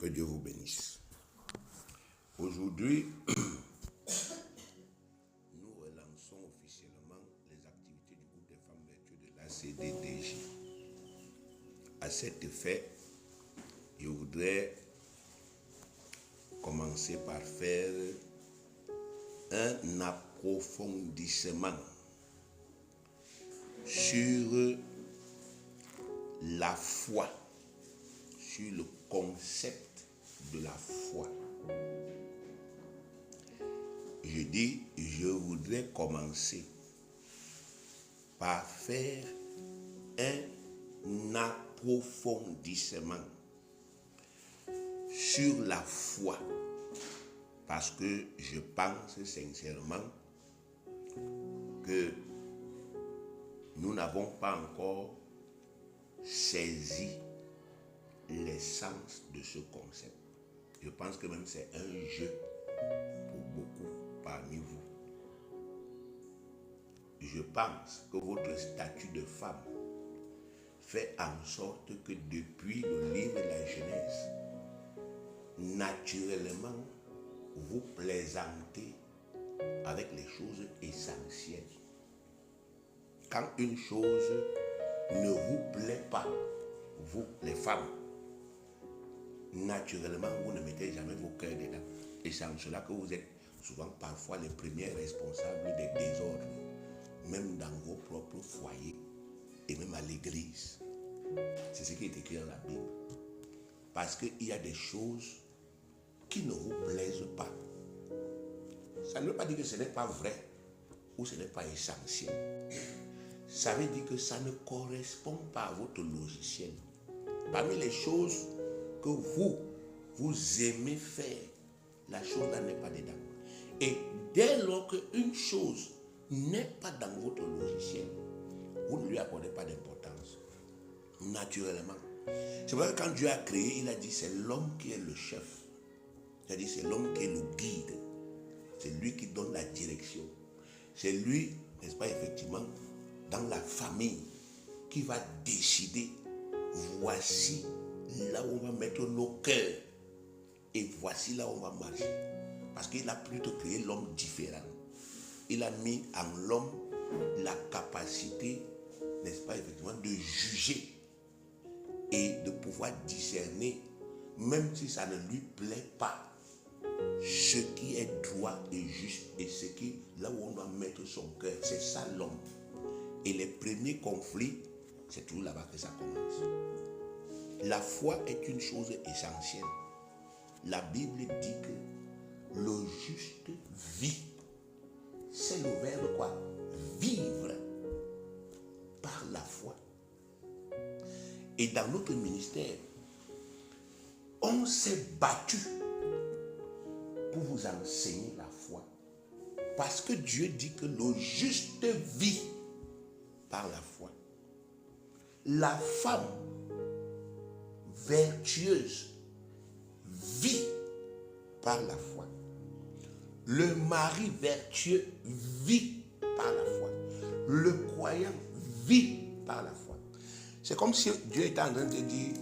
Que Dieu vous bénisse. Aujourd'hui, nous relançons officiellement les activités du groupe des femmes vertueuses de l'ACDDJ. À cet effet, je voudrais commencer par faire un approfondissement sur la foi, sur le concept de la foi. Je dis, je voudrais commencer par faire un approfondissement sur la foi, parce que je pense sincèrement que nous n'avons pas encore saisi l'essence de ce concept. Je pense que même c'est un jeu pour beaucoup parmi vous. Je pense que votre statut de femme fait en sorte que depuis le livre de la Genèse, naturellement, vous plaisantez avec les choses essentielles. Quand une chose ne vous plaît pas, vous, les femmes, naturellement, vous ne mettez jamais vos cœurs dedans. Et c'est en cela que vous êtes souvent parfois les premiers responsables des désordres, même dans vos propres foyers et même à l'église. C'est ce qui est écrit dans la Bible. Parce qu'il y a des choses qui ne vous plaisent pas. Ça ne veut pas dire que ce n'est pas vrai ou ce n'est pas essentiel. Ça veut dire que ça ne correspond pas à votre logiciel. Parmi les choses que vous aimez faire, la chose là n'est pas dedans. Et dès lors qu'une chose n'est pas dans votre logiciel, vous ne lui accordez pas d'importance. Naturellement. C'est vrai que quand Dieu a créé, il a dit c'est l'homme qui est le chef. Il a dit c'est l'homme qui est le guide. C'est lui qui donne la direction. C'est lui, n'est-ce pas, effectivement, dans la famille, qui va décider, voici là où on va mettre nos cœurs et voici là où on va marcher. Parce qu'il a plutôt créé l'homme différent. Il a mis en l'homme la capacité, n'est-ce pas, effectivement, de juger et de pouvoir discerner, même si ça ne lui plaît pas, ce qui est droit et juste et ce qui, là où on doit mettre son cœur. C'est ça l'homme. Et les premiers conflits, c'est toujours là-bas que ça commence. La foi est une chose essentielle. La Bible dit que le juste vit. C'est le verbe quoi? Vivre par la foi. Et dans notre ministère, on s'est battu pour vous enseigner la foi. Parce que Dieu dit que le juste vit par la foi. La femme vertueuse vit par la foi. Le mari vertueux vit par la foi. Le croyant vit par la foi. C'est comme si Dieu était en train de dire,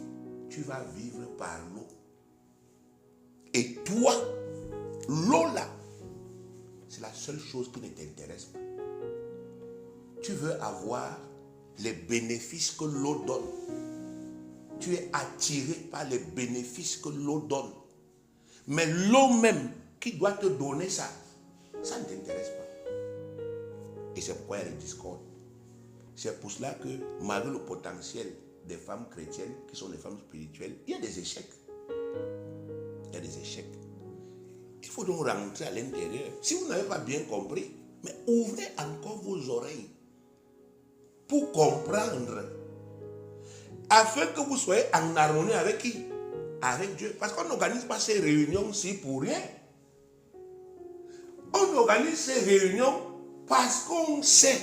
tu vas vivre par l'eau. Et toi, l'eau là, c'est la seule chose qui ne t'intéresse pas. Tu veux avoir les bénéfices que l'eau donne. Tu es attiré par les bénéfices que l'eau donne. Mais l'eau même qui doit te donner ça, ça ne t'intéresse pas. Et c'est pourquoi il y a les discordes. C'est pour cela que malgré le potentiel des femmes chrétiennes, qui sont des femmes spirituelles, il y a des échecs. Il y a des échecs. Il faut donc rentrer à l'intérieur. Si vous n'avez pas bien compris, mais ouvrez encore vos oreilles pour comprendre, afin que vous soyez en harmonie avec qui? Avec Dieu. Parce qu'on n'organise pas ces réunions-ci pour rien. On organise ces réunions parce qu'on sait.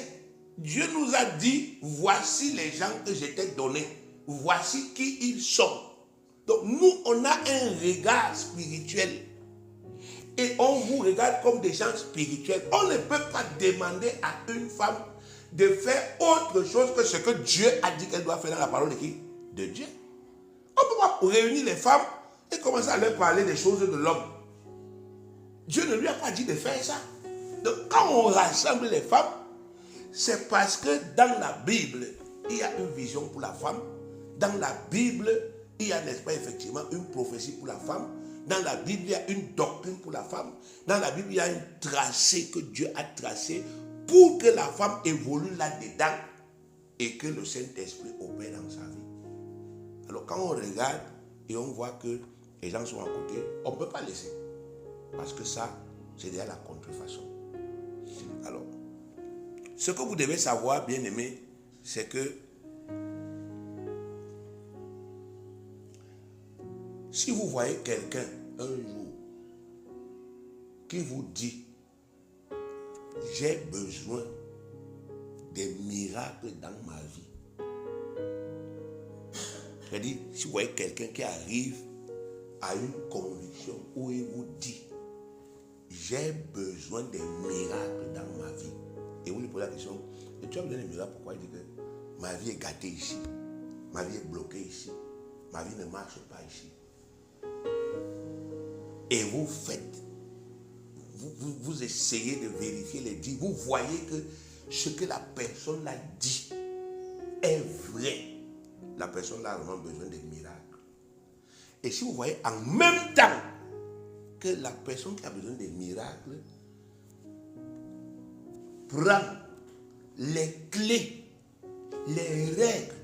Dieu nous a dit, voici les gens que je t'ai donnés. Voici qui ils sont. Donc nous, on a un regard spirituel. Et on vous regarde comme des gens spirituels. On ne peut pas demander à une femme de faire autre chose que ce que Dieu a dit qu'elle doit faire dans la parole de qui? De Dieu. On ne peut pas réunir les femmes et commençait à leur parler des choses de l'homme. Dieu ne lui a pas dit de faire ça. Donc quand on rassemble les femmes, c'est parce que dans la Bible, il y a une vision pour la femme. Dans la Bible, il y a, n'est-ce pas, effectivement, une prophétie pour la femme. Dans la Bible, il y a une doctrine pour la femme. Dans la Bible, il y a un tracé que Dieu a tracé pour que la femme évolue là-dedans et que le Saint-Esprit opère dans sa vie. Alors quand on regarde et on voit que les gens sont à côté, on ne peut pas laisser. Parce que ça, c'est déjà la contrefaçon. Alors, ce que vous devez savoir, bien aimé, c'est que si vous voyez quelqu'un un jour qui vous dit « J'ai besoin des miracles dans ma vie », c'est-à-dire, si vous voyez quelqu'un qui arrive à une conviction où il vous dit « J'ai besoin des miracles dans ma vie », et vous lui posez la question « Et tu as besoin des miracles, pourquoi ?» Il dit que « Ma vie est gâtée ici, ma vie est bloquée ici, ma vie ne marche pas ici. » Et vous faites, vous essayez de vérifier les dits, vous voyez que ce que la personne a dit est vrai. La personne a vraiment besoin de miracles. Et si vous voyez en même temps que la personne qui a besoin de miracles prend les clés, les règles,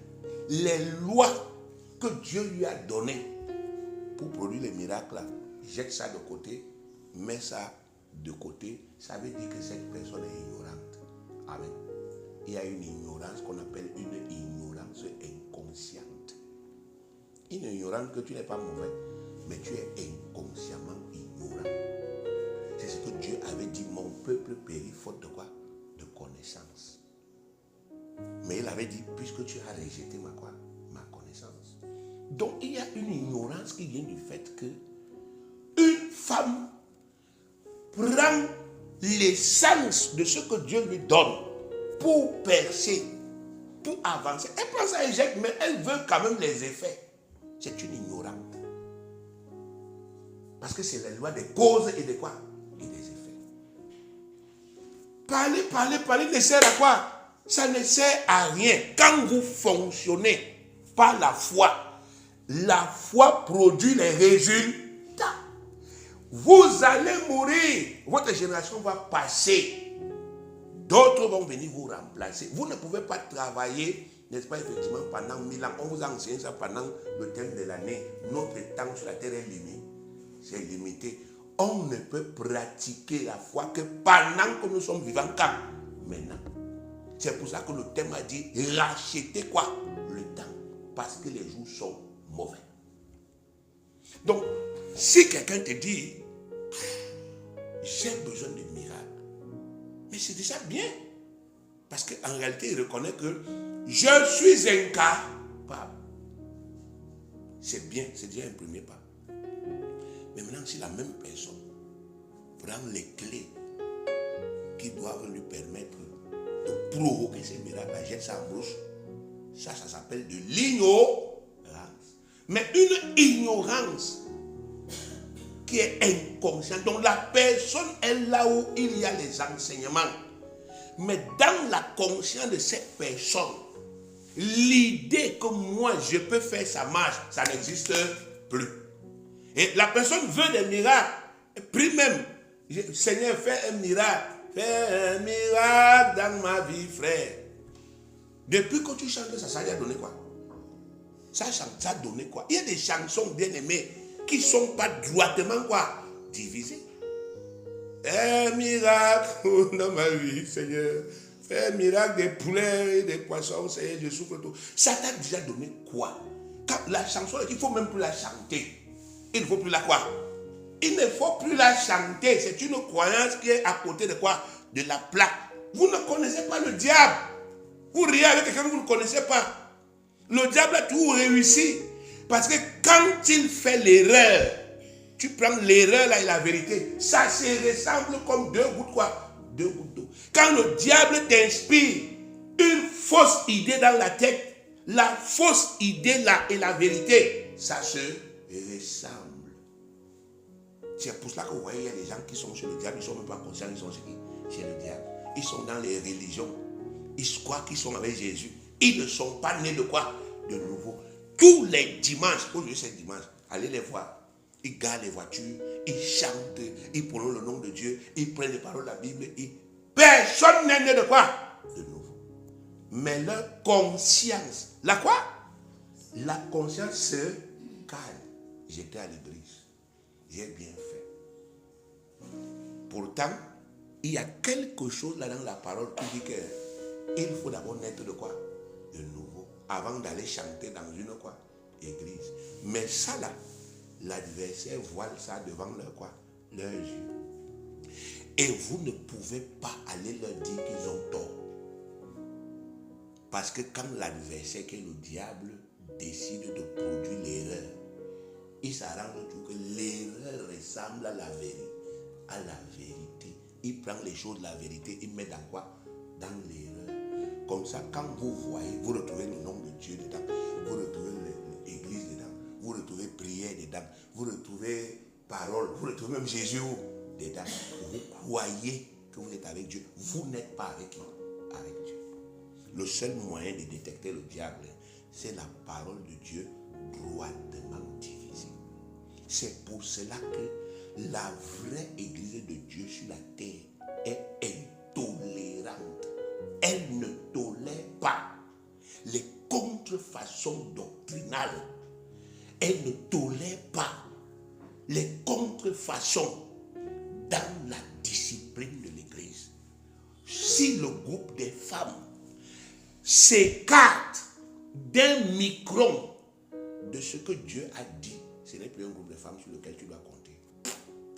les lois que Dieu lui a données pour produire les miracles là, jette ça de côté, met ça de côté, ça veut dire que cette personne est ignorante. Amen. Il y a une ignorance qu'on appelle une ignorance inconsciente. Une ignorance que tu n'es pas mauvais, mais tu es inconsciemment ignorant. C'est ce que Dieu avait dit, mon peuple périt faute de quoi? De connaissance. Mais il avait dit, puisque tu as rejeté ma connaissance. Donc il y a une ignorance qui vient du fait que une femme prend l'essence de ce que Dieu lui donne pour percer, pour avancer. Elle prend ça et jette, mais elle veut quand même les effets. C'est une ignorante. Parce que c'est la loi des causes et de quoi? Et des effets. Parler ne sert à quoi? Ça ne sert à rien. Quand vous fonctionnez par la foi produit les résultats. Vous allez mourir. Votre génération va passer. D'autres vont venir vous remplacer. Vous ne pouvez pas travailler, n'est-ce pas, effectivement, pendant 1000 ans. On vous a enseigné ça pendant le thème de l'année. Notre temps sur la terre est limité. C'est limité. On ne peut pratiquer la foi que pendant que nous sommes vivants. Quand? Maintenant. C'est pour ça que le thème a dit rachetez quoi? Le temps. Parce que les jours sont mauvais. Donc, si quelqu'un te dit j'ai besoin de miracles, mais c'est déjà bien. Parce qu'en réalité, il reconnaît que je suis incapable. C'est bien, c'est déjà un premier pas. Mais maintenant, si la même personne prend les clés qui doivent lui permettre de provoquer ces miracles, elle jette ça en brousse, ça s'appelle de l'ignorance. Mais une ignorance qui est inconsciente. Donc la personne est là où il y a les enseignements. Mais dans la conscience de cette personne, l'idée que moi je peux faire ça marche, ça n'existe plus. Et la personne veut des miracles. Et prie même, Seigneur, fais un miracle. Fais un miracle dans ma vie, frère. Depuis que tu chantes ça, ça a donné quoi? Ça a donné quoi? Il y a des chansons bien aimées qui ne sont pas droitement quoi? Divisées. Un miracle dans ma vie, Seigneur. Fais un miracle des poulets et des poissons, Seigneur, je souffre tout. Ça t'a déjà donné quoi? Quand la chanson, il ne faut même plus la chanter. Il ne faut plus la quoi? Il ne faut plus la chanter. C'est une croyance qui est à côté de quoi? De la plaque. Vous ne connaissez pas le diable. Vous riez avec quelqu'un que vous ne connaissez pas. Le diable a tout réussi. Parce que quand il fait l'erreur, tu prends l'erreur là et la vérité, ça se ressemble comme deux gouttes quoi? Deux gouttes d'eau. Quand le diable t'inspire une fausse idée dans la tête, la fausse idée là et la vérité, ça se ressemble. C'est pour cela que vous voyez, il y a des gens qui sont chez le diable, ils ne sont même pas conscients, ils sont chez le diable. Ils sont dans les religions. Ils croient qu'ils sont avec Jésus. Ils ne sont pas nés de quoi? De nouveau. Tous les dimanches, aujourd'hui c'est dimanche, allez les voir. Ils gardent les voitures, ils chantent, ils prononcent le nom de Dieu, ils prennent les paroles de la Bible. Personne n'est né de quoi? De nouveau. Mais leur conscience, la quoi? La conscience se calme. J'étais à l'église, j'ai bien fait. Pourtant, il y a quelque chose là dans la parole qui dit qu'il faut d'abord naître de quoi? De nouveau, avant d'aller chanter dans une quoi? Église. Mais ça là, l'adversaire voile ça devant leur quoi? Leurs yeux. Et vous ne pouvez pas aller leur dire qu'ils ont tort. Parce que quand l'adversaire, qui est le diable, décide de produire l'erreur, il s'arrange tout que l'erreur ressemble à la vérité. À la vérité. Il prend les choses de la vérité, il met dans quoi? Dans l'erreur. Comme ça, quand vous voyez, vous retrouvez le nom de Dieu dedans, vous retrouvez l'église dedans, vous retrouvez prière dedans, vous retrouvez parole, vous retrouvez même Jésus dedans. Vous croyez que vous êtes avec Dieu. Vous n'êtes pas avec qui? Avec Dieu. Le seul moyen de détecter le diable, c'est la parole de Dieu droitement divisée. C'est pour cela que la vraie église de Dieu sur la terre est intolérante. Elle ne tolère pas les contrefaçons doctrinales. Elle ne tolère pas les contrefaçons dans la discipline de l'église. Si le groupe des femmes s'écarte d'un micron de ce que Dieu a dit, ce n'est plus un groupe de femmes sur lequel tu dois compter.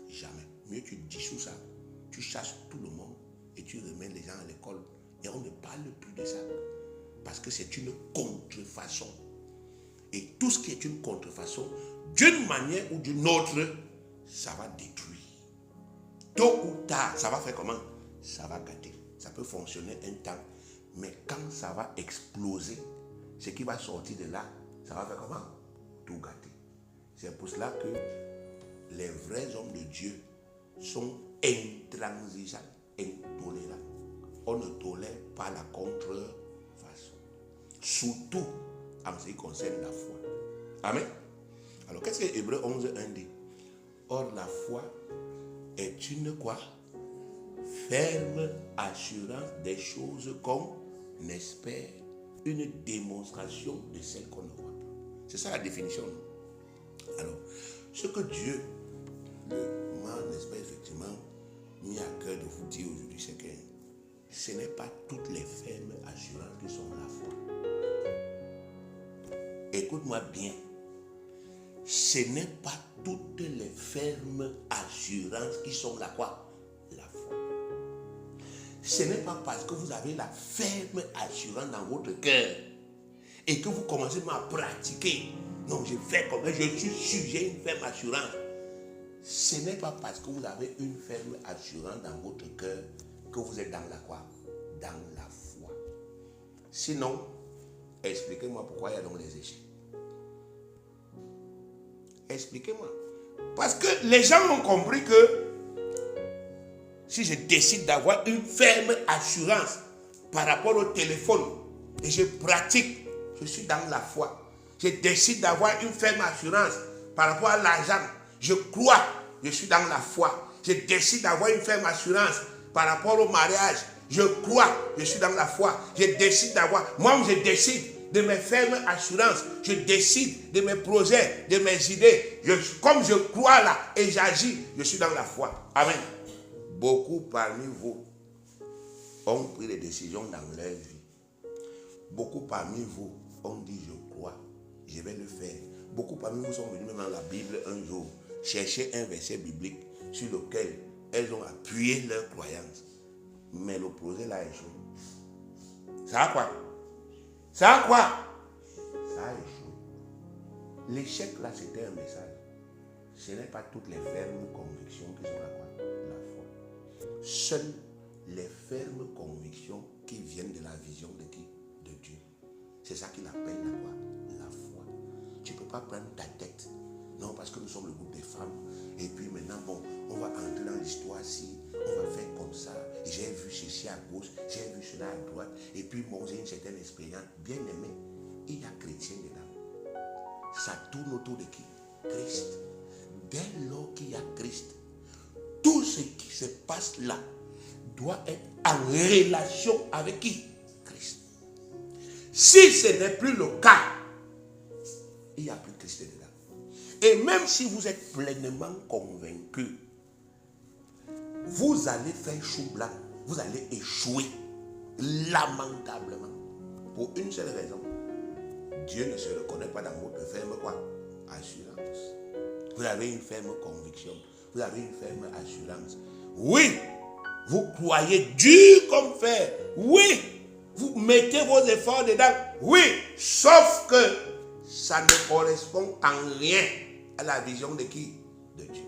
Jamais. Mieux tu dissous ça, tu chasses tout le monde et tu remets les gens à l'école. Et on ne parle plus de ça. Parce que c'est une contrefaçon. Et tout ce qui est une contrefaçon, d'une manière ou d'une autre, ça va détruire. Tôt ou tard, ça va faire comment? Ça va gâter. Ça peut fonctionner un temps. Mais quand ça va exploser, ce qui va sortir de là, ça va faire comment? Tout gâter. C'est pour cela que les vrais hommes de Dieu sont intransigeants, intolérants. On ne tolère pas la contrefaçon. Surtout en ce qui concerne la foi. Amen. Alors, qu'est-ce que Hébreux 11:1 dit? Or, la foi est une quoi? Ferme assurance des choses qu'on espère. Une démonstration de celles qu'on ne voit pas. C'est ça la définition. Alors, ce que Dieu m'a, n'est-ce pas, effectivement, mis à cœur de vous dire aujourd'hui, c'est que ce n'est pas toutes les fermes assurances qui sont la foi. Écoute-moi bien. Ce n'est pas toutes les fermes assurances qui sont la quoi? La foi. Ce n'est pas parce que vous avez la ferme assurance dans votre cœur et que vous commencez à pratiquer. Non, je fais comme ça, je suis sûr, j'ai une ferme assurance. Ce n'est pas parce que vous avez une ferme assurance dans votre cœur que vous êtes dans la quoi? Dans la foi. Sinon, expliquez-moi pourquoi il y a donc les échecs. Expliquez-moi. Parce que les gens ont compris que si je décide d'avoir une ferme assurance par rapport au téléphone et je pratique, je suis dans la foi. Je décide d'avoir une ferme assurance par rapport à l'argent, je crois, je suis dans la foi. Je décide d'avoir une ferme assurance par rapport au mariage, je crois, je suis dans la foi. Je décide d'avoir, moi je décide de mes fermes assurances, je décide de mes projets, de mes idées. Comme je crois là et j'agis, je suis dans la foi. Amen. Beaucoup parmi vous ont pris des décisions dans leur vie. Beaucoup parmi vous ont dit je crois, je vais le faire. Beaucoup parmi vous sont venus même dans la Bible un jour chercher un verset biblique sur lequel elles ont appuyé leur croyance. Mais le projet là a échoué. Ça a quoi? Ça a quoi? Ça a échoué. L'échec là, c'était un message. Ce n'est pas toutes les fermes convictions qui sont la quoi? La foi. Seules les fermes convictions qui viennent de la vision de qui? De Dieu. C'est ça qu'il appelle la quoi? La foi. Tu ne peux pas prendre ta tête. Non, parce que nous sommes le groupe des femmes. Et puis maintenant, bon, on va entrer dans l'histoire-ci. On va faire comme ça. J'ai vu ceci à gauche, j'ai vu cela à droite. Et puis, bon, j'ai une certaine expérience. Bien aimé, il y a chrétien dedans. Ça tourne autour de qui? Christ. Dès lors qu'il y a Christ, tout ce qui se passe là doit être en relation avec qui? Christ. Si ce n'est plus le cas, il n'y a plus Christ dedans. Et même si vous êtes pleinement convaincu, vous allez faire chou blanc, vous allez échouer lamentablement. Pour une seule raison. Dieu ne se reconnaît pas dans votre ferme quoi? Assurance. Vous avez une ferme conviction. Vous avez une ferme assurance. Oui, vous croyez dur comme fer. Oui, vous mettez vos efforts dedans. Oui, sauf que ça ne correspond en rien à la vision de qui? De Dieu.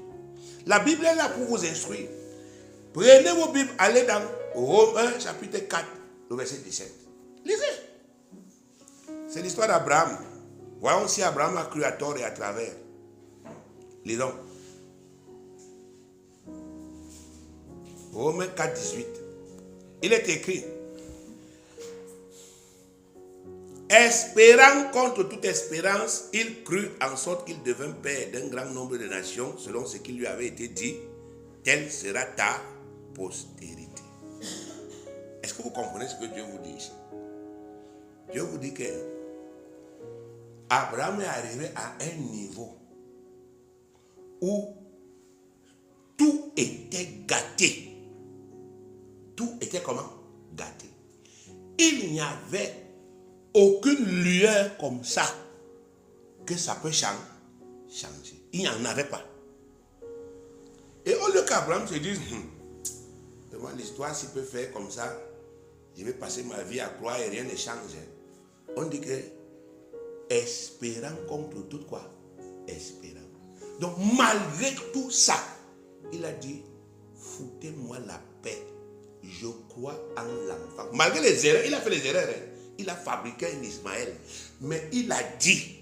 La Bible est là pour vous instruire. Prenez vos Bibles, allez dans Romains chapitre 4, le verset 17. Lisez. C'est l'histoire d'Abraham. Voyons si Abraham a cru à tort et à travers. Lisons. Romains 4, 18. Il est écrit: espérant contre toute espérance, il crut en sorte qu'il devint père d'un grand nombre de nations, selon ce qui lui avait été dit, telle sera ta postérité. Est-ce que vous comprenez ce que Dieu vous dit ici? Dieu vous dit que Abraham est arrivé à un niveau où tout était gâté. Tout était comment? Gâté. Il n'y avait aucune lueur comme ça que ça peut changer. Il n'y en avait pas. Et au lieu qu'Abraham se dise, devant l'histoire, s'il peut faire comme ça, je vais passer ma vie à croire et rien ne change. On dit que espérant contre toute quoi? Espérant. Donc malgré tout ça, il a dit, foutez-moi la paix. Je crois en l'enfant. Malgré les erreurs, il a fait les erreurs. Il a fabriqué un Ismaël. Mais il a dit,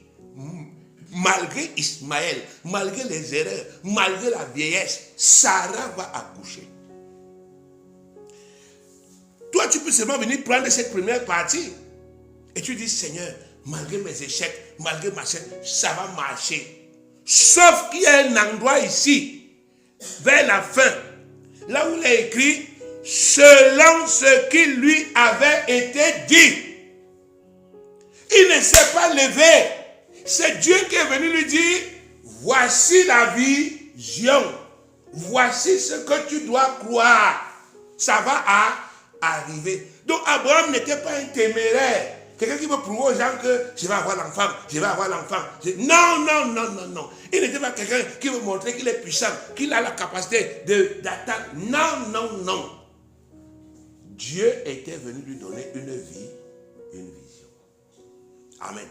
malgré Ismaël, malgré les erreurs, malgré la vieillesse, Sarah va accoucher. Toi, tu peux seulement venir prendre cette première partie. Et tu dis, Seigneur, malgré mes échecs, malgré ma chaîne, ça va marcher. Sauf qu'il y a un endroit ici, vers la fin, là où il est écrit, selon ce qui lui avait été dit. Il ne s'est pas levé. C'est Dieu qui est venu lui dire, voici la vision. Voici ce que tu dois croire. Ça va arriver. Donc Abraham n'était pas un téméraire. Quelqu'un qui veut prouver aux gens que je vais avoir l'enfant, je vais avoir l'enfant. Non. Il n'était pas quelqu'un qui veut montrer qu'il est puissant, qu'il a la capacité d'attendre. Non. Dieu était venu lui donner une vie, une vision. Amen.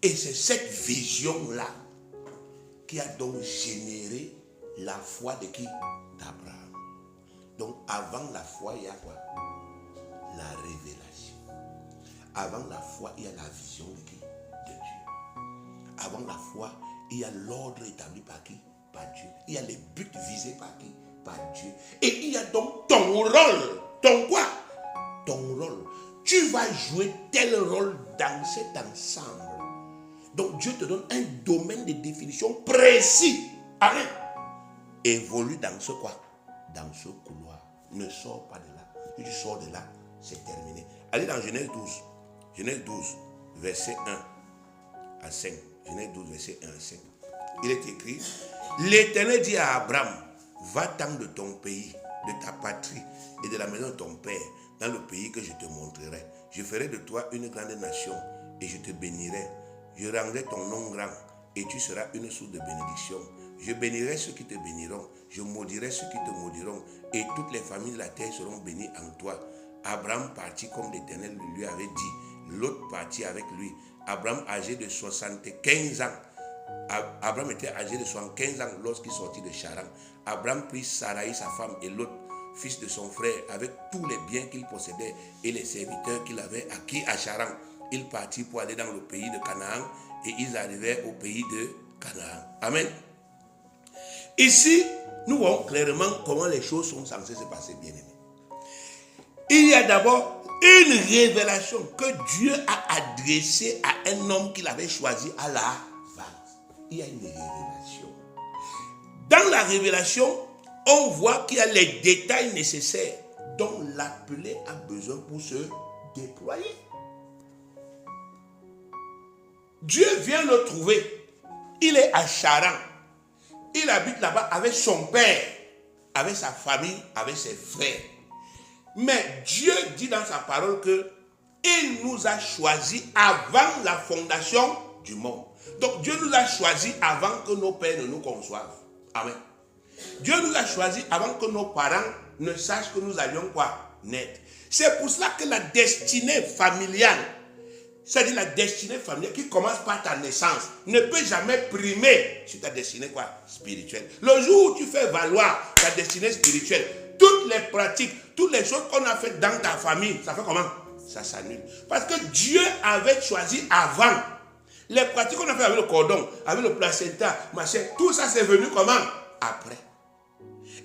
Et c'est cette vision-là qui a donc généré la foi de qui? D'Abraham. Donc avant la foi, il y a quoi? La révélation. Avant la foi, il y a la vision de qui? De Dieu. Avant la foi, il y a l'ordre établi par qui? Par Dieu. Il y a les buts visés par qui? Par Dieu. Et il y a donc ton rôle. Ton quoi? Ton rôle. Tu vas jouer tel rôle dans cet ensemble. Donc Dieu te donne un domaine de définition précis. Amen. Évolue dans ce quoi? Dans ce couloir. Ne sors pas de là. Si tu sors de là, c'est terminé. Allez dans Genèse 12. Genèse 12, verset 1 à 5. Genèse 12, verset 1 à 5. Il est écrit, l'Éternel dit à Abraham, va-t'en de ton pays, de ta patrie et de la maison de ton père, dans le pays que je te montrerai. Je ferai de toi une grande nation et je te bénirai. Je rendrai ton nom grand et tu seras une source de bénédiction. Je bénirai ceux qui te béniront, je maudirai ceux qui te maudiront et toutes les familles de la terre seront bénies en toi. Abraham partit comme l'Éternel lui avait dit. L'autre partit avec lui. Abraham âgé de 75 ans. Abraham était âgé de 75 ans lorsqu'il sortit de Charan. Abraham prit Sarai, sa femme, et l'autre, fils de son frère, avec tous les biens qu'il possédait et les serviteurs qu'il avait acquis à Charan. Il partit pour aller dans le pays de Canaan et ils arrivèrent au pays de Canaan. Amen. Ici, nous voyons clairement comment les choses sont censées se passer, bien aimés. Il y a d'abord une révélation que Dieu a adressée à un homme qu'il avait choisi à la base. Il y a une révélation. Dans la révélation, on voit qu'il y a les détails nécessaires dont l'appelé a besoin pour se déployer. Dieu vient le trouver. Il est à Charan. Il habite là-bas avec son père, avec sa famille, avec ses frères. Mais Dieu dit dans sa parole que il nous a choisis avant la fondation du monde. Donc Dieu nous a choisis avant que nos pères ne nous conçoivent. Amen. Dieu nous a choisis avant que nos parents ne sachent que nous allions quoi? Naître. C'est pour cela que la destinée familiale, c'est-à-dire la destinée familiale qui commence par ta naissance, ne peut jamais primer sur ta destinée quoi? Spirituelle. Le jour où tu fais valoir ta destinée spirituelle, toutes les pratiques, toutes les choses qu'on a faites dans ta famille, ça fait comment? Ça s'annule. Parce que Dieu avait choisi avant. Les pratiques qu'on a fait avec le cordon, avec le placenta, machin, tout ça c'est venu comment? Après.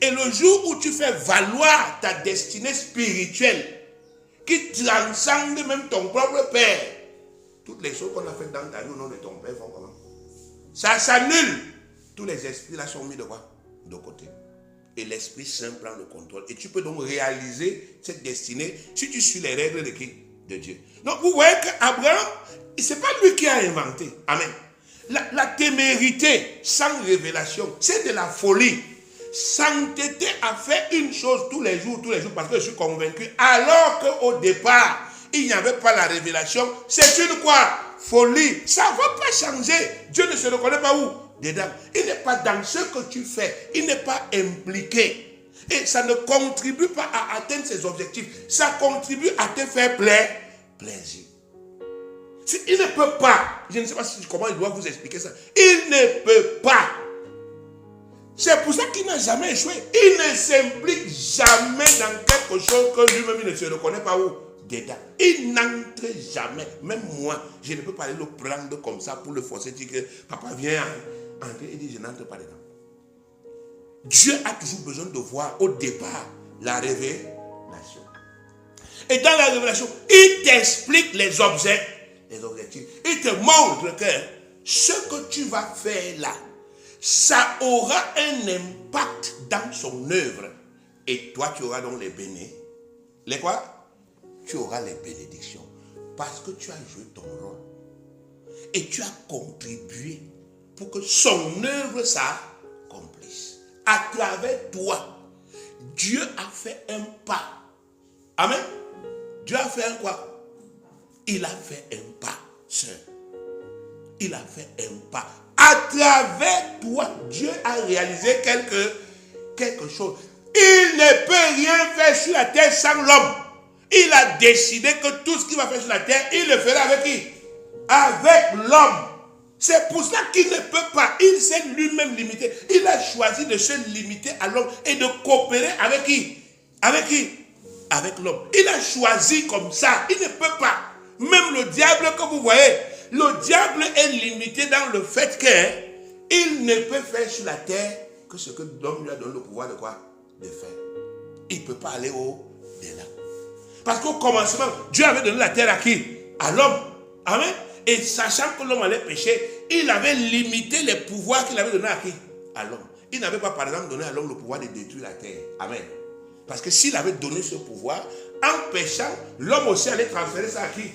Et le jour où tu fais valoir ta destinée spirituelle, qui transcende même ton propre père, toutes les choses qu'on a faites dans ta vie au nom de ton père font comment? Ça s'annule. Tous les esprits là sont mis de quoi? De côté. Et l'Esprit Saint prend le contrôle. Et tu peux donc réaliser cette destinée si tu suis les règles de qui? De Dieu. Donc vous voyez qu'Abraham, ce n'est pas lui qui a inventé. Amen. La témérité sans révélation, c'est de la folie. S'entêter à faire une chose tous les jours, parce que je suis convaincu, alors qu'au départ, il n'y avait pas la révélation, c'est une quoi? Folie. Ça ne va pas changer. Dieu ne se reconnaît pas où? Dedans. Il n'est pas dans ce que tu fais. Il n'est pas impliqué. Et ça ne contribue pas à atteindre ses objectifs. Ça contribue à te faire plaisir. Il ne peut pas. Je ne sais pas comment il doit vous expliquer ça. Il ne peut pas. C'est pour ça qu'il n'a jamais échoué. Il ne s'implique jamais dans quelque chose que lui-même il ne se reconnaît pas où? Dedans. Il n'entre jamais. Même moi, je ne peux pas aller le prendre comme ça pour le forcer. Dire que papa vient entrer et dit je n'entre pas dedans. Dieu a toujours besoin de voir au départ la révélation. Et dans la révélation, il t'explique les objectifs. Il te montre que ce que tu vas faire là, ça aura un impact dans son œuvre. Et toi, tu auras donc les bénédictions. Les quoi? Tu auras les bénédictions. Parce que tu as joué ton rôle. Et tu as contribué pour que son œuvre s'accomplisse. À travers toi, Dieu a fait un pas. Amen. Dieu a fait un quoi? Il a fait un pas, sœur. Il a fait un pas. À travers toi, Dieu a réalisé quelque chose. Il ne peut rien faire sur la terre sans l'homme. Il a décidé que tout ce qu'il va faire sur la terre, il le fera avec qui? Avec l'homme. C'est pour ça qu'il ne peut pas. Il s'est lui-même limité. Il a choisi de se limiter à l'homme et de coopérer avec qui? Avec qui? Avec l'homme. Il a choisi comme ça. Il ne peut pas. Même le diable que vous voyez, le diable est limité dans le fait qu'il ne peut faire sur la terre que ce que l'homme lui a donné le pouvoir de quoi? De faire. Il ne peut pas aller au-delà. Parce qu'au commencement, Dieu avait donné la terre à qui? À l'homme. Amen. Et sachant que l'homme allait pécher, il avait limité les pouvoirs qu'il avait donnés à qui? À l'homme. Il n'avait pas, par exemple, donné à l'homme le pouvoir de détruire la terre. Amen. Parce que s'il avait donné ce pouvoir, en péchant, l'homme aussi allait transférer ça à qui?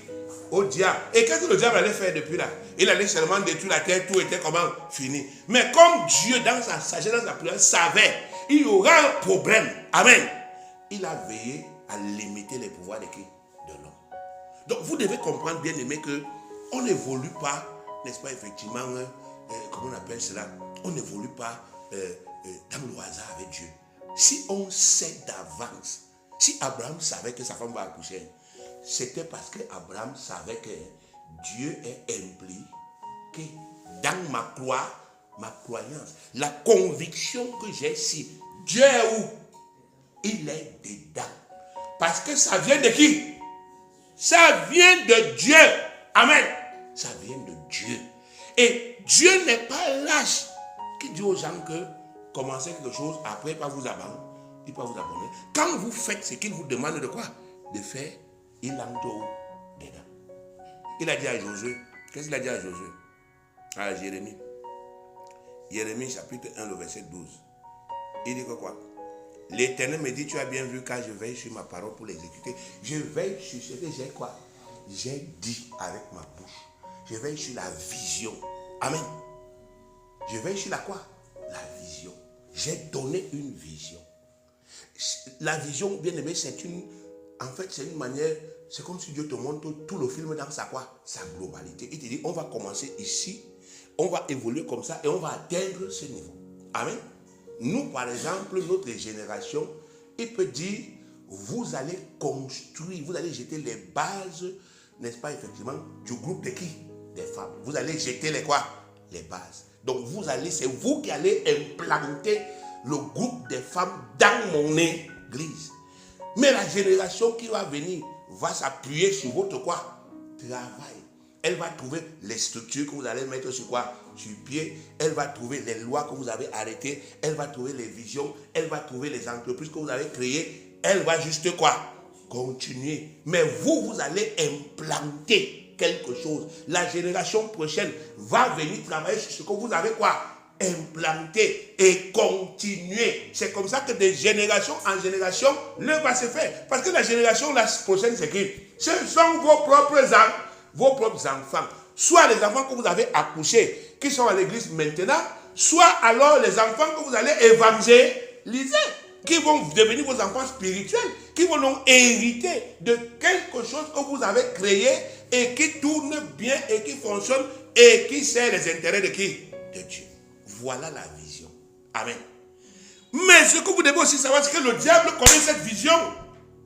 Au diable. Et qu'est-ce que le diable allait faire depuis là? Il allait seulement détruire la terre, tout était comment? Fini. Mais comme Dieu, dans sa sagesse, dans sa prière, savait, il y aura un problème. Amen. Il a veillé à limiter les pouvoirs de qui? De l'homme. Donc vous devez comprendre, bien aimé, que on n'évolue pas, n'est-ce pas, effectivement, comment on appelle cela? On n'évolue pas dans le hasard avec Dieu. Si on sait d'avance, si Abraham savait que sa femme va accoucher, c'était parce que Abraham savait que Dieu est impliqué dans ma croyance. La conviction que j'ai ici, Dieu est où? Il est dedans. Parce que ça vient de qui? Ça vient de Dieu. Amen. Ça vient de Dieu. Et Dieu n'est pas lâche qui dit aux gens que commencez quelque chose, après pas vous abandonner. Il peut vous abandonner. Quand vous faites ce qu'il vous demande de quoi? De faire, il entre dedans. Il a dit à Josué, qu'est-ce qu'il a dit à Josué? À Jérémie. Jérémie chapitre 1, le verset 12. Il dit que quoi? L'Éternel me dit, tu as bien vu car je veille sur ma parole pour l'exécuter. Je veille sur ce que j'ai quoi? J'ai dit avec ma bouche. Je veille sur la vision. Amen. Je veille sur la quoi? La vision. J'ai donné une vision. La vision, bien aimé, c'est une... En fait, c'est une manière... C'est comme si Dieu te montre tout le film dans sa quoi? Sa globalité. Il te dit, on va commencer ici. On va évoluer comme ça et on va atteindre ce niveau. Amen. Nous, par exemple, notre génération, il peut dire, vous allez construire, vous allez jeter les bases, n'est-ce pas, effectivement, du groupe de qui? Des femmes. Vous allez jeter les quoi? Les bases. Donc, c'est vous qui allez implanter le groupe des femmes dans mon église. Mais la génération qui va venir va s'appuyer sur votre quoi? Travail. Elle va trouver les structures que vous allez mettre sur quoi? Sur pied. Elle va trouver les lois que vous avez arrêtées. Elle va trouver les visions. Elle va trouver les entreprises que vous avez créées. Elle va juste quoi? Continuer. Mais vous allez implanter quelque chose. La génération prochaine va venir travailler sur ce que vous avez quoi? Implanter et continuer. C'est comme ça que de génération en génération, l'œuvre va se faire. Parce que la génération la prochaine, c'est qui? Ce sont vos propres enfants. Soit les enfants que vous avez accouchés, qui sont à l'église maintenant, soit alors les enfants que vous allez évangéliser, qui vont devenir vos enfants spirituels, qui vont donc hériter de quelque chose que vous avez créé et qui tourne bien et qui fonctionne et qui sert les intérêts de qui? De Dieu. Voilà la vision. Amen. Mais ce que vous devez aussi savoir, c'est que le diable connaît cette vision.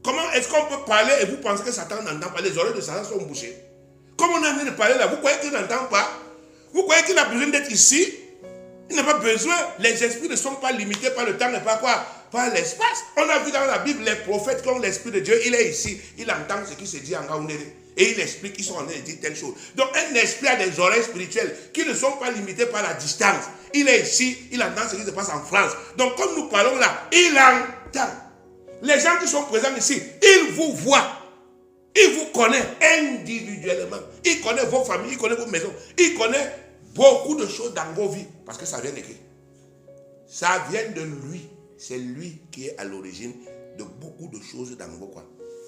Comment est-ce qu'on peut parler et vous pensez que Satan n'entend pas? Les oreilles de Satan sont bouchées. Comme on est en train de parler là, vous croyez qu'il n'entend pas? Vous croyez qu'il a besoin d'être ici? Il n'a pas besoin. Les esprits ne sont pas limités par le temps et par quoi? Par l'espace. On a vu dans la Bible les prophètes comme l'Esprit de Dieu, il est ici. Il entend ce qui se dit en Gaoundéré. Et il explique qu'ils sont en train de dire telle chose. Donc un esprit a des oreilles spirituelles qui ne sont pas limitées par la distance. Il est ici, il entend ce qui se passe en France. Donc comme nous parlons là, il entend. Les gens qui sont présents ici, ils vous voient. Il vous connaît individuellement. Il connaît vos familles, il connaît vos maisons. Il connaît beaucoup de choses dans vos vies. Parce que ça vient de qui? Ça vient de lui. C'est lui qui est à l'origine de beaucoup de choses dans vos quoi?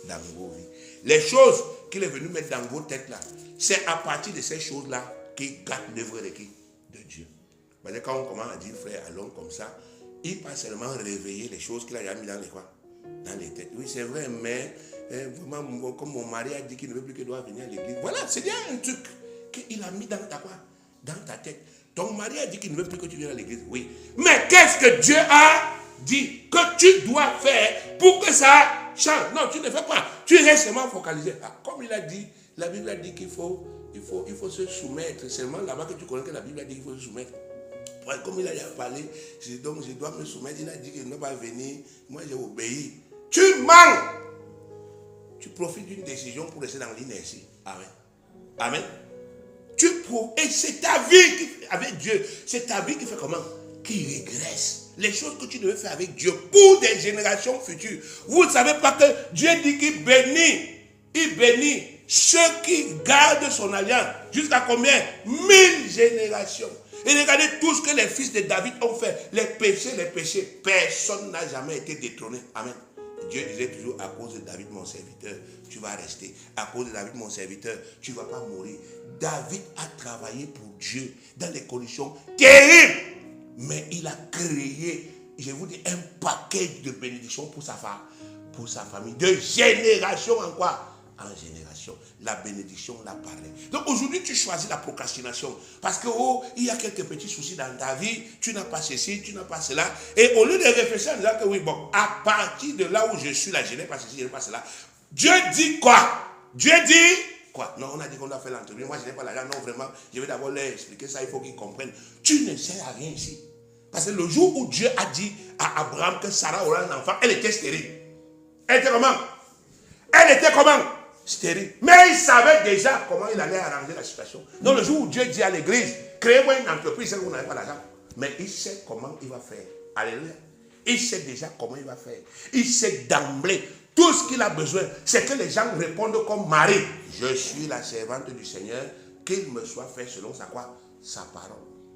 Dans vos vies. Les choses qu'il est venu mettre dans vos têtes là, c'est à partir de ces choses-là qu'il gâte l'œuvre de qui? De Dieu. Parce que quand on commence à dire frère, allons comme ça, il pas seulement réveiller les choses qu'il a déjà mis dans les quoi? Dans les têtes. Oui, c'est vrai, mais vraiment, comme mon mari a dit qu'il ne veut plus qu'il doit venir à l'église. Voilà, c'est bien un truc qu'il a mis dans ta quoi? Dans ta tête. Ton mari a dit qu'il ne veut plus que tu viennes à l'église. Oui. Mais qu'est-ce que Dieu a dit que tu dois faire pour que ça change? Non, tu ne fais pas. Tu restes seulement focalisé. Ah, comme il a dit, la Bible a dit qu'il faut se soumettre. C'est seulement là-bas que tu connais que la Bible a dit qu'il faut se soumettre. Comme il a déjà parlé, donc je dois me soumettre. Il a dit qu'il ne va pas venir. Moi, j'ai obéi. Tu mens. Tu profites d'une décision pour rester dans l'inertie. Amen. Amen. Et c'est ta vie avec Dieu. C'est ta vie qui fait comment? Qui régresse. Les choses que tu devais faire avec Dieu pour des générations futures. Vous ne savez pas que Dieu dit qu'il bénit. Il bénit ceux qui gardent son alliance. Jusqu'à combien? 1000 générations. Et regardez tout ce que les fils de David ont fait. Les péchés. Personne n'a jamais été détrôné. Amen. Dieu disait toujours, à cause de David, mon serviteur, tu vas rester. À cause de David, mon serviteur, tu ne vas pas mourir. David a travaillé pour Dieu dans des conditions terribles. Mais il a créé, je vous dis, un paquet de bénédictions pour sa famille. De génération en quoi? En génération. La bénédiction l'a parlé. Donc aujourd'hui, tu choisis la procrastination. Parce que, il y a quelques petits soucis dans ta vie. Tu n'as pas ceci, tu n'as pas cela. Et au lieu de réfléchir en disant que oui, bon, à partir de là où je suis là, je n'ai pas ceci, je n'ai pas cela. Dieu dit quoi? Dieu dit quoi? Non, on a dit qu'on doit faire l'entrevue. Moi, je n'ai pas l'argent. Non, vraiment, je vais d'abord leur expliquer ça. Il faut qu'ils comprennent. Tu ne sers à rien ici. Parce que le jour où Dieu a dit à Abraham que Sarah aura un enfant, elle était stérile. Elle était comment? Elle était comment? Stérile. Mais il savait déjà comment il allait arranger la situation. Donc le jour où Dieu dit à l'église créez-moi une entreprise, c'est que vous n'avez pas l'argent. Mais il sait comment il va faire. Alléluia. Il sait déjà comment il va faire. Il sait d'emblée. Tout ce qu'il a besoin, c'est que les gens répondent comme Marie. Je suis la servante du Seigneur, qu'il me soit fait selon sa quoi? Sa parole.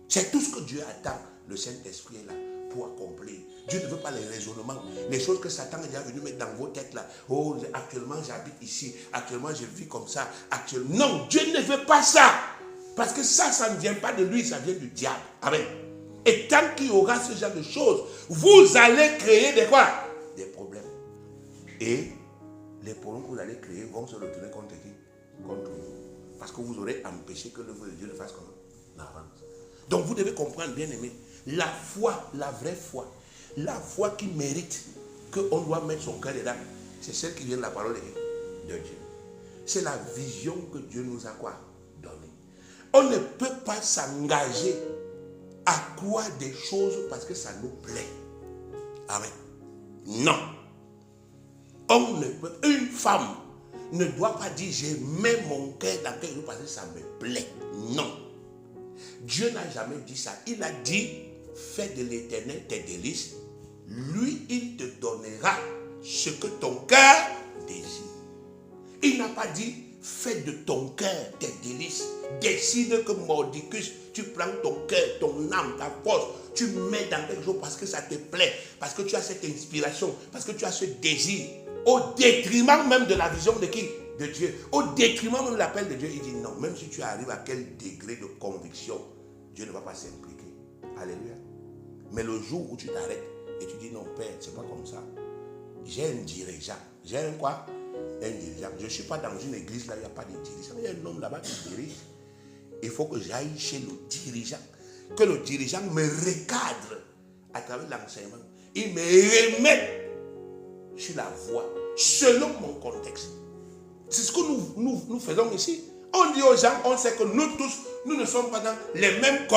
C'est tout ce que Dieu attend. Le Saint-Esprit est là pour accomplir. Dieu ne veut pas les raisonnements. Les choses que Satan est déjà venu mettre dans vos têtes là. Oh, actuellement j'habite ici. Actuellement je vis comme ça. Actuellement. Non, Dieu ne veut pas ça. Parce que ça ne vient pas de lui, ça vient du diable. Amen. Et tant qu'il y aura ce genre de choses, vous allez créer des quoi? Des problèmes. Et les problèmes que vous allez créer vont se retourner contre qui? Contre vous. Parce que vous aurez empêché que l'œuvre de Dieu ne fasse comment? N'avance. Donc vous devez comprendre, bien aimé, la foi, la vraie foi, la foi qui mérite qu'on doit mettre son cœur dedans, c'est celle qui vient de la parole de Dieu. C'est la vision que Dieu nous a quoi? Donnée. On ne peut pas s'engager à croire des choses parce que ça nous plaît. Amen. Non. On ne peut, une femme ne doit pas dire je mets mon cœur dans quelque chose parce que ça me plaît. Non. Dieu n'a jamais dit ça. Il a dit fais de l'Éternel tes délices. Lui, il te donnera ce que ton cœur désire. Il n'a pas dit fais de ton cœur tes délices. Décide que mordicus, tu prends ton cœur, ton âme, ta force, tu mets dans quelque chose parce que ça te plaît, parce que tu as cette inspiration, parce que tu as ce désir, au détriment même de la vision de qui? De Dieu. Au détriment même de l'appel de Dieu. Il dit non, même si tu arrives à quel degré de conviction, Dieu ne va pas s'impliquer. Alléluia. Mais le jour où tu t'arrêtes et tu dis non, Père, c'est pas comme ça. J'ai un dirigeant. J'ai un quoi? Un dirigeant. Je ne suis pas dans une église là, il n'y a pas de dirigeant. Il y a un homme là-bas qui dirige. Il faut que j'aille chez le dirigeant. Que le dirigeant me recadre à travers l'enseignement. Il me remet sur la voie, selon mon contexte. C'est ce que nous faisons ici. On dit aux gens, on sait que nous tous, nous ne sommes pas dans les mêmes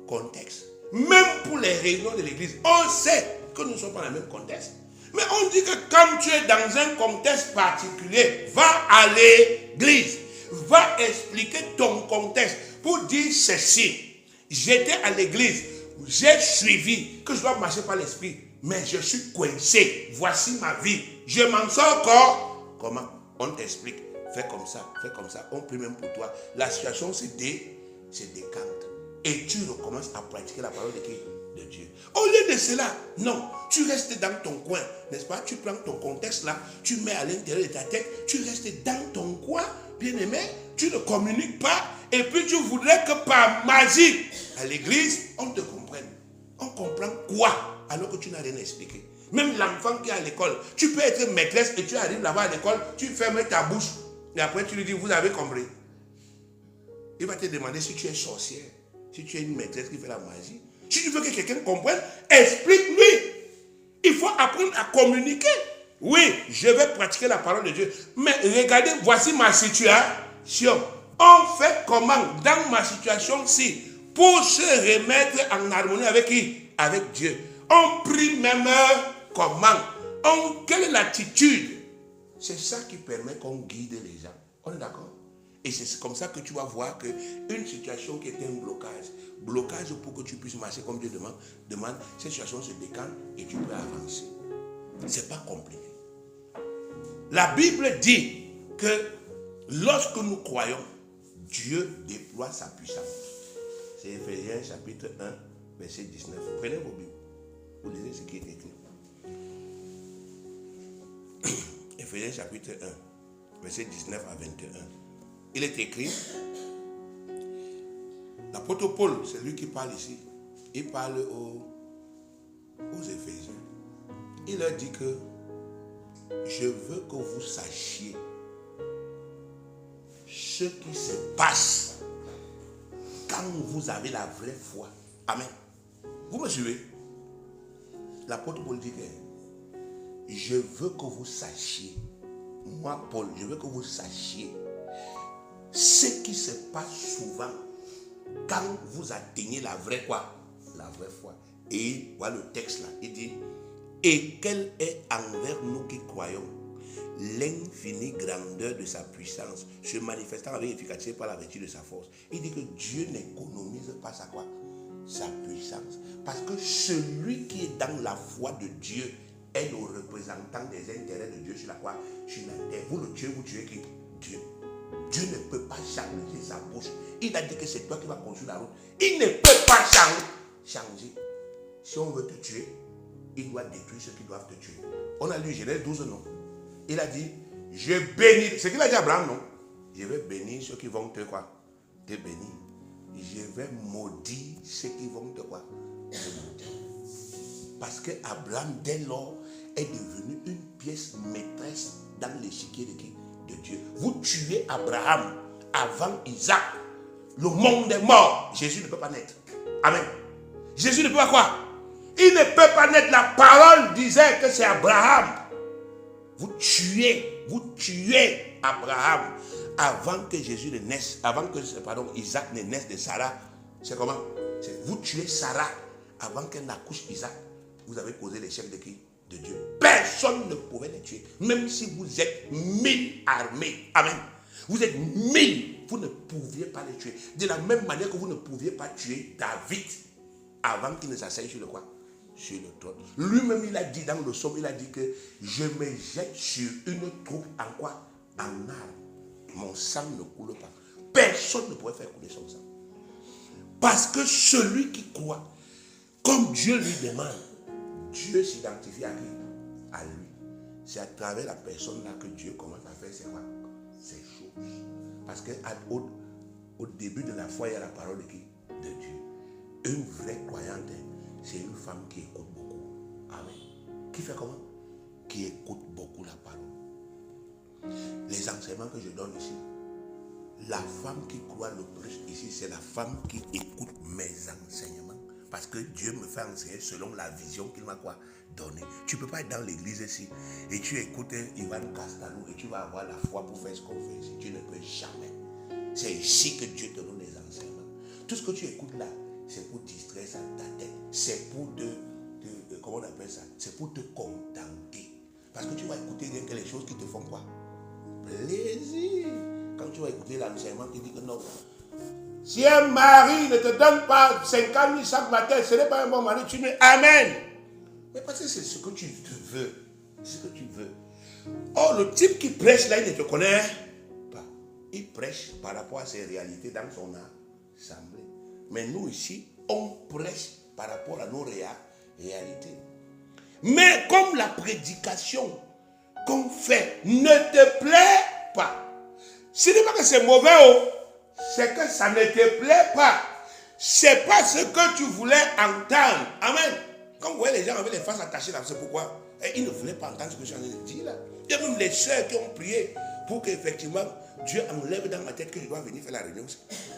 contextes. Même pour les réunions de l'église, on sait que nous ne sommes pas dans le même contexte. Mais on dit que quand tu es dans un contexte particulier, va à l'église. Va expliquer ton contexte pour dire ceci. J'étais à l'église, j'ai suivi que je dois marcher par l'esprit, mais je suis coincé. Voici ma vie. Je m'en sors comment? On t'explique. Fais comme ça, fais comme ça. On prie même pour toi. La situation se décante. Et tu recommences à pratiquer la parole de qui? De Dieu. Au lieu de cela, non, tu restes dans ton coin, n'est-ce pas? Tu prends ton contexte là, tu mets à l'intérieur de ta tête, tu restes dans ton coin, bien aimé, tu ne communiques pas, et puis tu voudrais que par magie, à l'église, on te comprenne. On comprend quoi? Alors que tu n'as rien expliqué. Même l'enfant qui est à l'école, tu peux être maîtresse et tu arrives là-bas à l'école, tu fermes ta bouche, et après tu lui dis, vous avez compris. Il va te demander si tu es sorcière, si tu es une maîtresse qui fait la magie. Si tu veux que quelqu'un comprenne, explique-lui. Il faut apprendre à communiquer. Oui, je vais pratiquer la parole de Dieu. Mais regardez, voici ma situation. On fait comment dans ma situation-ci pour se remettre en harmonie avec qui? Avec Dieu. On prie même comment? Quelle est l'attitude? C'est ça qui permet qu'on guide les gens. On est d'accord? Et c'est comme ça que tu vas voir qu'une situation qui est un blocage pour que tu puisses marcher comme Dieu demande, cette situation se décante et tu peux avancer. Ce n'est pas compliqué. La Bible dit que lorsque nous croyons, Dieu déploie sa puissance. C'est Éphésiens chapitre 1, verset 19. Prenez vos Bibles. Vous lisez ce qui est écrit. Éphésiens chapitre 1, verset 19 à 21. Il est écrit, l'apôtre Paul, c'est lui qui parle ici. Il parle aux Éphésiens. Il leur dit que je veux que vous sachiez ce qui se passe quand vous avez la vraie foi. Amen. Vous me suivez? L'apôtre Paul dit que je veux que vous sachiez, moi Paul, je veux que vous sachiez ce qui se passe souvent quand vous atteignez la vraie quoi? La vraie foi. Et voilà le texte là. Il dit, et quelle est envers nous qui croyons l'infinie grandeur de sa puissance, se manifestant avec efficacité par la vertu de sa force. Il dit que Dieu n'économise caractérise par sa quoi? Sa puissance. Parce que celui qui est dans la foi de Dieu est le représentant des intérêts de Dieu sur la quoi? Sur la terre. Vous le tuez, vous tuez qui? Dieu. Dieu ne peut pas changer sa bouche. Il a dit que c'est toi qui vas construire la route. Il ne peut pas changer. Si on veut te tuer, il doit détruire ceux qui doivent te tuer. On a lu Genèse 12, non? Il a dit, je bénis. C'est qu'il a dit à Abraham, non? Je vais bénir ceux qui vont te quoi? Te bénir. Je vais maudire ceux qui vont te quoi? Te maudire. Parce que Abraham, dès lors, est devenu une pièce maîtresse dans l'échiquier de qui? De Dieu. Vous tuez Abraham avant Isaac. Le monde est mort. Jésus ne peut pas naître. Amen. Jésus ne peut pas quoi? Il ne peut pas naître. La parole disait que c'est Abraham. Vous tuez Abraham avant que Jésus ne naisse, avant que, Isaac ne naisse de Sarah. C'est comment? Vous tuez Sarah avant qu'elle n'accouche Isaac. Vous avez causé l'échec de qui? De Dieu. Personne ne pouvait les tuer. Même si vous êtes 1000 armées. Amen. Vous êtes 1000. Vous ne pouviez pas les tuer. De la même manière que vous ne pouviez pas tuer David avant qu'il ne s'asseye sur le quoi? Sur le trône. Lui-même, il a dit dans le psaume, il a dit que je me jette sur une troupe en quoi? En arme. Mon sang ne coule pas. Personne ne pouvait faire couler son sang. Parce que celui qui croit, comme Dieu lui demande, Dieu s'identifie à qui? À lui. C'est à travers la personne là que Dieu commence à faire ces choses. Parce qu'au début de la foi, il y a la parole de qui? De Dieu. Une vraie croyante, c'est une femme qui écoute beaucoup. Amen. Qui fait comment? Qui écoute beaucoup la parole. Les enseignements que je donne ici, la femme qui croit le plus ici, c'est la femme qui écoute mes enseignements. Parce que Dieu me fait enseigner selon la vision qu'il m'a quoi donné. Tu ne peux pas être dans l'église ici et tu écoutes Ivan Castalou et tu vas avoir la foi pour faire ce qu'on fait ici. Tu ne peux jamais. C'est ici que Dieu te donne les enseignements. Tout ce que tu écoutes là, c'est pour distraire ta tête. C'est pour comment on appelle ça? C'est pour te contenter. Parce que tu vas écouter rien que les choses qui te font quoi? Plaisir. Quand tu vas écouter l'enseignement qui dit que non. Si un mari ne te donne pas 50 000 chaque matin, ce n'est pas un bon mari, tu dis Amen. Mais parce que c'est ce que tu veux. C'est ce que tu veux. Or, le type qui prêche là, il ne te connaît pas. Il prêche par rapport à ses réalités dans son assemblée. Mais nous ici, on prêche par rapport à nos réalités. Mais comme la prédication qu'on fait ne te plaît pas, ce n'est pas que c'est mauvais, c'est que ça ne te plaît pas. C'est pas ce que tu voulais entendre. Amen. Quand vous voyez les gens avec les faces attachées là, c'est pourquoi ils ne voulaient pas entendre ce que je suis en train de dire là. Il y a même les sœurs qui ont prié pour qu'effectivement Dieu enlève dans ma tête que je dois venir faire la réunion.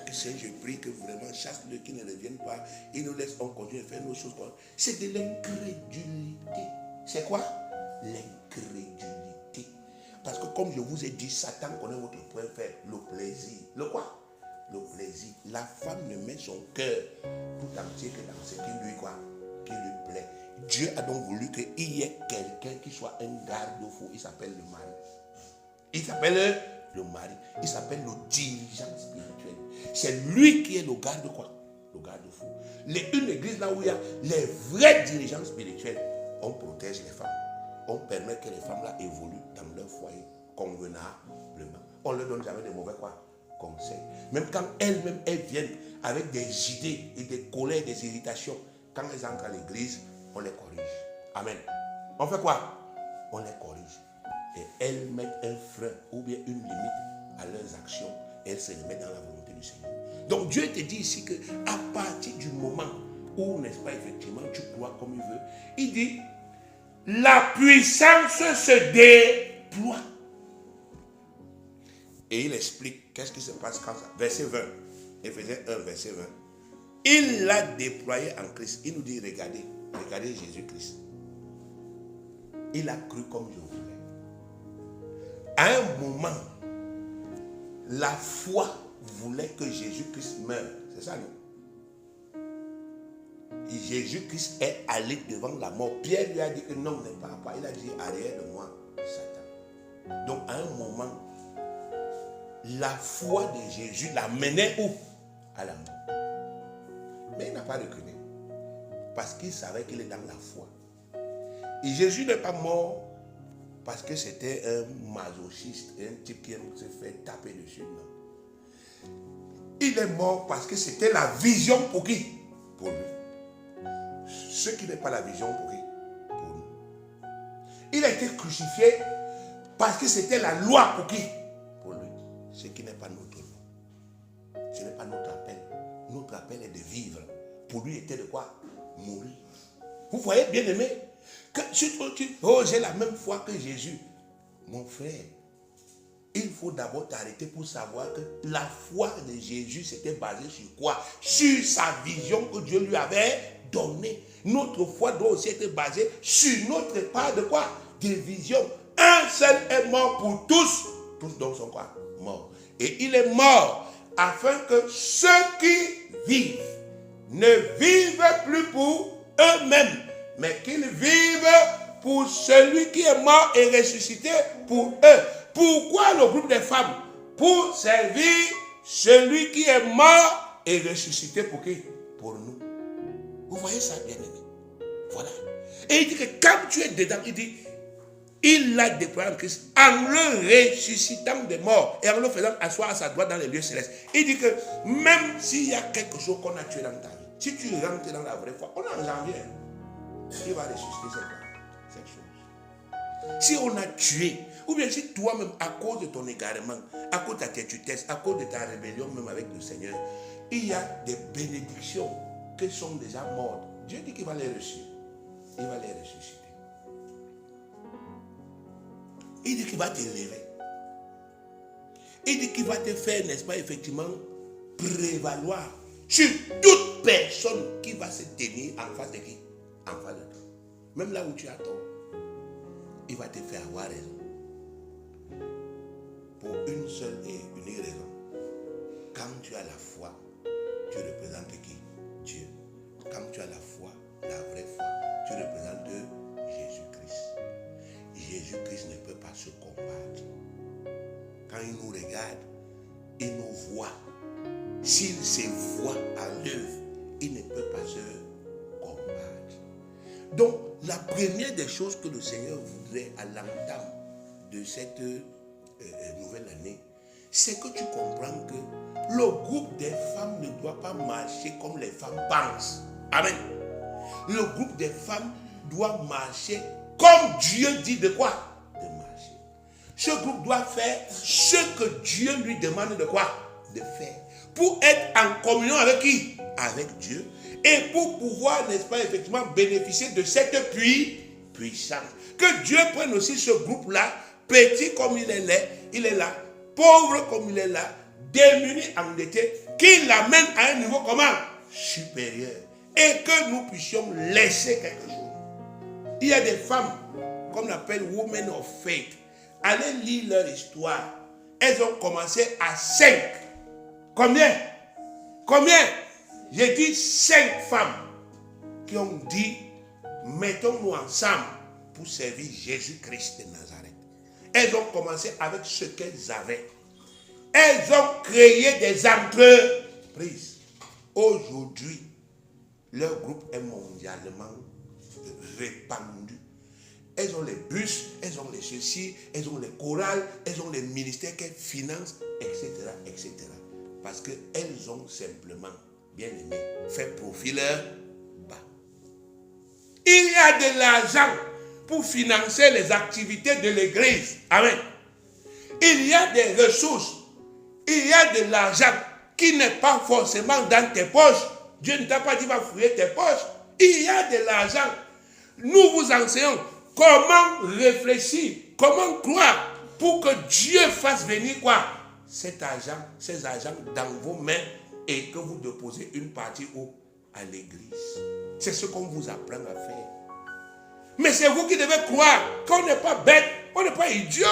Que je prie que vraiment chasse-le, qu'ils ne reviennent pas. Ils nous laissent, on continue à faire nos choses. C'est de l'incrédulité. C'est quoi? L'incrédulité. Parce que comme je vous ai dit, Satan connaît votre point faible, le plaisir. Le quoi? Le plaisir. La femme ne met son cœur tout entier que dans ce qui lui quoi? Qui lui plaît. Dieu a donc voulu qu'il y ait quelqu'un qui soit un garde-fou. Il s'appelle le mari. Il s'appelle le mari. Il s'appelle le dirigeant spirituel. C'est lui qui est le garde quoi? Le garde-fou. Une église là où il y a les vrais dirigeants spirituels, on protège les femmes. On permet que les femmes là évoluent dans leur foyer convenablement. On ne leur donne jamais de mauvais quoi? Conseils. Même quand elles-mêmes viennent avec des idées et des colères, des irritations, quand elles entrent à l'église, on les corrige. Amen. On fait quoi? On les corrige. Et elles mettent un frein ou bien une limite à leurs actions. Elles se remettent dans la volonté du Seigneur. Donc Dieu te dit ici que à partir du moment où, n'est-ce pas, effectivement, tu crois comme il veut, il dit la puissance se déploie. Et il explique qu'est-ce qui se passe quand ça. Verset 20. Éphésiens 1, verset 20. Il l'a déployé en Christ. Il nous dit, regardez Jésus-Christ. Il a cru comme je voulais. À un moment, la foi voulait que Jésus-Christ meure. C'est ça, non? Et Jésus-Christ est allé devant la mort. Pierre lui a dit que non, ne pars pas. Il a dit, arrière de moi, Satan. Donc, à un moment, la foi de Jésus l'amenait où? À la mort. pas reculé. Parce qu'il savait qu'il est dans la foi. Et Jésus n'est pas mort parce que c'était un masochiste, un type qui se fait taper dessus. Non. Il est mort parce que c'était la vision pour qui? Pour lui. Ce qui n'est pas la vision pour qui? Pour nous. Il a été crucifié parce que c'était la loi pour qui? Pour lui. Ce qui n'est pas notre loi. Ce n'est pas notre appel. Notre appel est de vivre. Pour lui, était de quoi? Mourir. Vous voyez, bien aimé, que si tu oh, j'ai la même foi que Jésus. Mon frère, il faut d'abord t'arrêter pour savoir que la foi de Jésus s'était basée sur quoi? Sur sa vision que Dieu lui avait donnée. Notre foi doit aussi être basée sur notre part de quoi? De vision. Un seul est mort pour tous. Tous donc sont quoi? Morts. Et il est mort afin que ceux qui vivent ne vivent plus pour eux-mêmes, mais qu'ils vivent pour celui qui est mort et ressuscité pour eux. Pourquoi le groupe des femmes? Pour servir celui qui est mort et ressuscité pour qui? Pour nous. Vous voyez ça, bien aimé? Voilà. Et il dit que quand tu es dedans, il dit, il l'a déployé en Christ en le ressuscitant des morts et en le faisant asseoir à sa droite dans les lieux célestes. Il dit que même s'il y a quelque chose qu'on a tué dans ta vie, si tu rentres dans la vraie foi, on en janvier, il va ressusciter cette chose. Si on a tué, ou bien si toi-même, à cause de ton égarement, à cause de ta têtutesse, à cause de ta rébellion même avec le Seigneur, il y a des bénédictions qui sont déjà mortes. Dieu dit qu'il va les ressusciter. Il va les ressusciter. Il dit qu'il va t'élever. Il dit qu'il va te faire, n'est-ce pas, effectivement, prévaloir sur toute personne qui va se tenir en face de qui? En face de toi. Même là où tu as tort, il va te faire avoir raison. Pour une seule et unique raison. Quand tu as la foi, tu représentes qui? Dieu. Quand tu as la foi, la vraie foi, tu représentes Jésus-Christ. Jésus-Christ ne peut pas se combattre. Quand il nous regarde, il nous voit. S'il se voit à l'œuvre, il ne peut pas se combattre. Donc, la première des choses que le Seigneur voudrait à l'entame de cette nouvelle année, c'est que tu comprends que le groupe des femmes ne doit pas marcher comme les femmes pensent. Amen. Le groupe des femmes doit marcher comme Dieu dit de quoi? De marcher. Ce groupe doit faire ce que Dieu lui demande de quoi? De faire. Pour être en communion avec qui? Avec Dieu. Et pour pouvoir, n'est-ce pas, effectivement, bénéficier de cette puissance. Que Dieu prenne aussi ce groupe-là, petit comme il est là, pauvre comme il est là, démuni, endetté, qu'il l'amène à un niveau comment? Supérieur. Et que nous puissions laisser quelque chose. Il y a des femmes, comme on appelle Women of Faith. Allez lire leur histoire. Elles ont commencé à 5. Combien? Combien? J'ai dit 5 femmes qui ont dit, mettons-nous ensemble pour servir Jésus-Christ de Nazareth. Elles ont commencé avec ce qu'elles avaient. Elles ont créé des entreprises. Aujourd'hui, leur groupe est mondialement répandu. Elles ont les bus, elles ont les ceci, elles ont les chorales, elles ont les ministères qu'elles financent, etc., etc. Parce qu'elles ont simplement, bien aimé, fait profil bas. Il y a de l'argent pour financer les activités de l'église. Amen. Il y a des ressources. Il y a de l'argent qui n'est pas forcément dans tes poches. Dieu ne t'a pas dit va fouiller tes poches. Il y a de l'argent. Nous vous enseignons comment réfléchir, comment croire pour que Dieu fasse venir quoi? Cet argent, ces argents dans vos mains et que vous déposez une partie à l'église. C'est ce qu'on vous apprend à faire. Mais c'est vous qui devez croire qu'on n'est pas bête, on n'est pas idiot.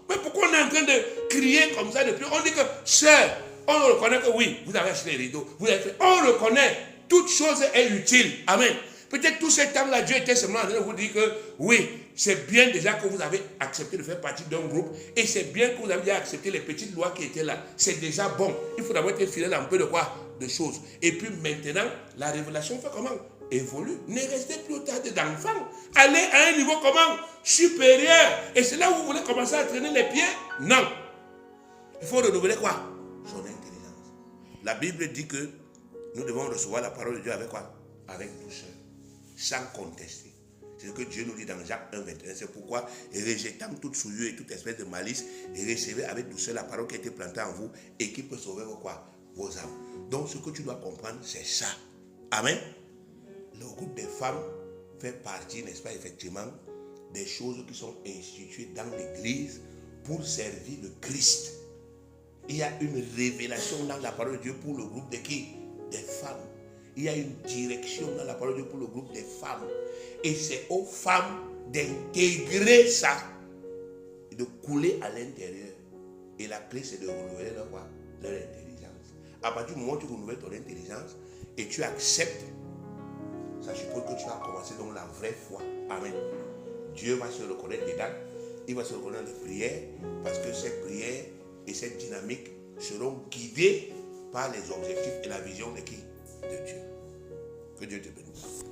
Mais pourquoi on est en train de crier comme ça depuis? On dit que, sœur, on reconnaît que oui, vous avez acheté les rideaux, vous avez fait, on reconnaît, toute chose est utile. Amen. Peut-être tout ce temps-là, Dieu était seulement en train de vous dire que oui, c'est bien déjà que vous avez accepté de faire partie d'un groupe et c'est bien que vous avez accepté les petites lois qui étaient là. C'est déjà bon. Il faut d'abord être fidèle un peu de quoi? de choses. Et puis maintenant, la révélation fait comment? Évolue. Ne restez plus au stade d'enfant. Allez à un niveau comment? Supérieur. Et c'est là où vous voulez commencer à traîner les pieds? Non. Il faut renouveler quoi? Son intelligence. La Bible dit que nous devons recevoir la parole de Dieu avec quoi? Avec douceur. Sans contester. C'est ce que Dieu nous dit dans Jacques 1, 21. C'est pourquoi, rejetant toute souillure et toute espèce de malice, et recevez avec douceur la parole qui a été plantée en vous et qui peut sauver vos quoi? Vos âmes. Donc ce que tu dois comprendre, c'est ça. Amen. Le groupe des femmes fait partie, n'est-ce pas, effectivement, des choses qui sont instituées dans l'église pour servir le Christ. Il y a une révélation dans la parole de Dieu pour le groupe de qui? Des femmes. Il y a une direction dans la parole de Dieu pour le groupe des femmes. Et c'est aux femmes d'intégrer ça et de couler à l'intérieur. Et la clé, c'est de renouveler leur intelligence. À partir du moment où tu renouvelles ton intelligence et tu acceptes, ça suppose que tu as commencé donc la vraie foi. Amen. Dieu va se reconnaître dedans. Il va se reconnaître les prières parce que ces prières et cette dynamique seront guidées par les objectifs et la vision de qui? De Dieu. Que Dieu te bénisse.